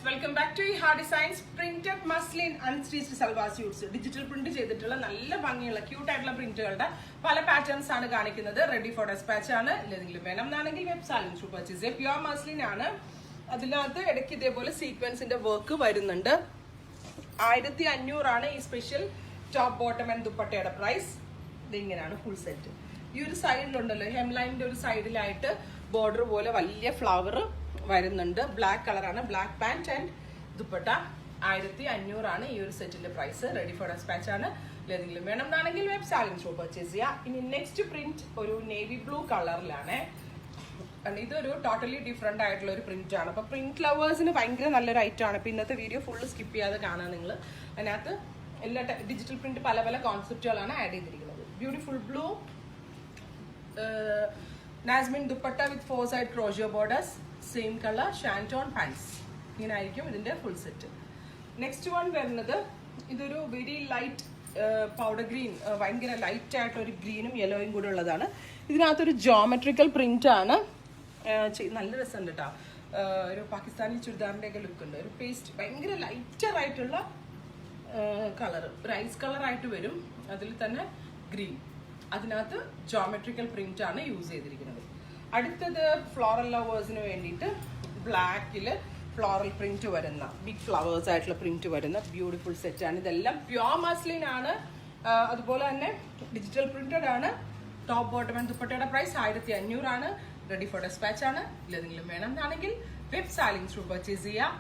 Welcome back to Ha Designs. Printed muslin unstitched salwar suits, digital print ചെയ്തിട്ടുള്ള നല്ല ഭംഗിയുള്ള cute ആയിട്ടുള്ള പ്രിന്റുകളുടെ പല പാറ്റേൺസ് ആണ് കാണിക്കുന്നത്. റെഡി ഫോർ ഡെസ്പാച്ച് ആണ്. ഇല്ലെങ്കിലും വേണം എന്നാണെങ്കിൽ വെബ്സൈറ്റിൽ ത്രൂ പർച്ചേസ് ചെയ്യാം. പ്യുവർ മസ്ലിൻ ആണ്. അതിനകത്ത് ഇടയ്ക്ക് ഇതേപോലെ സീക്വൻസിന്റെ വർക്ക് വരുന്നുണ്ട്. 1500 ആണ് ഈ സ്പെഷ്യൽ ടോപ്പ് ബോട്ടം ആൻഡ് ദുപ്പട്ടയുടെ പ്രൈസ്. ഇതിങ്ങനെയാണ് ഫുൾ സെറ്റ്. ഈ ഒരു സൈഡിലുണ്ടല്ലോ, ഹെംലൈനിന്റെ ഒരു സൈഡിലായിട്ട് ബോർഡർ പോലെ വലിയ ഫ്ലവർ വരുന്നുണ്ട്. ബ്ലാക്ക് കളറാണ്. Black pant and dupatta. 1500 ആണ് ഈ ഒരു സെറ്റിന്റെ പ്രൈസ്. റെഡി ഫോർ ഡെസ്പാച്ച് ആണ്. ഏതെങ്കിലും വേണം എന്നാണെങ്കിൽ വെബ്സൈറ്റിൽ ത്രൂ പർച്ചേസ് ചെയ്യാം. ഇനി നെക്സ്റ്റ് പ്രിന്റ് ഒരു നേവി ബ്ലൂ കളറിലാണ്. ഇതൊരു ടോട്ടലി ഡിഫറെന്റ് ആയിട്ടുള്ള ഒരു പ്രിന്റ് ആണ്. അപ്പൊ പ്രിന്റ് ലവേഴ്സിന് ഭയങ്കര നല്ലൊരു ഐറ്റം ആണ്. അപ്പൊ ഇന്നത്തെ വീഡിയോ ഫുള്ള് സ്കിപ്പ് ചെയ്യാതെ കാണാൻ നിങ്ങൾ. അതിനകത്ത് എല്ലാ ഡിജിറ്റൽ പ്രിന്റ് പല പല കോൺസെപ്റ്റുകളാണ് ആഡ് ചെയ്തിരിക്കുന്നത്. ബ്യൂട്ടിഫുൾ ബ്ലൂ നാസ്മിൻ dupatta with 4 side crochet borders, same colour shantoon pants. ഇങ്ങനെ ആയിരിക്കും ഇതിന്റെ ഫുൾ സെറ്റ്. നെക്സ്റ്റ് വൺ വരുന്നത് ഇതൊരു വെരി ലൈറ്റ് പൗഡർ ഗ്രീൻ, ഭയങ്കര ലൈറ്റ് ആയിട്ട് ഒരു ഗ്രീനും യെല്ലോയും കൂടെ ഉള്ളതാണ്. ഇതിനകത്തൊരു ജോമെട്രിക്കൽ പ്രിന്റ് ആണ്. നല്ല രസമുണ്ട് കേട്ടോ. ഒരു പാകിസ്ഥാനി ചുരിദാറിന്റെ ഒക്കെ ലുക്ക് ഉണ്ട്. ഒരു പേസ്റ്റ് ഭയങ്കര ലൈറ്റർ ആയിട്ടുള്ള കളർ, ഒരു ഐസ് കളർ ആയിട്ട് വരും. അതിൽ തന്നെ ഗ്രീൻ, അതിനകത്ത് ജോമെട്രിക്കൽ പ്രിന്റ് ആണ് യൂസ് ചെയ്തിരിക്കുന്നത്. അടുത്തത് ഫ്ലോറൽ ലവേഴ്സിന് വേണ്ടിയിട്ട് ബ്ലാക്കിൽ ഫ്ലോറൽ പ്രിന്റ് വരുന്ന ബിഗ് ഫ്ലവേഴ്സ് ആയിട്ടുള്ള പ്രിന്റ് വരുന്ന ബ്യൂട്ടിഫുൾ സെറ്റ് ആണ്. ഇതെല്ലാം പ്യുവർ മസ്ലിൻ ആണ്. അതുപോലെ തന്നെ ഡിജിറ്റൽ പ്രിന്റഡ് ആണ്. ടോപ്പ് ബോട്ടം ആൻഡ് ദുപ്പട്ടയുടെ പ്രൈസ് 1500 ആണ്. റെഡി ഫോർ ഡെസ്പാച്ച് ആണ്. ഇല്ലെങ്കിലും വേണം എന്നാണെങ്കിൽ വെബ് സാലിംഗ് ത്രൂ പർച്ചേസ് ചെയ്യാം.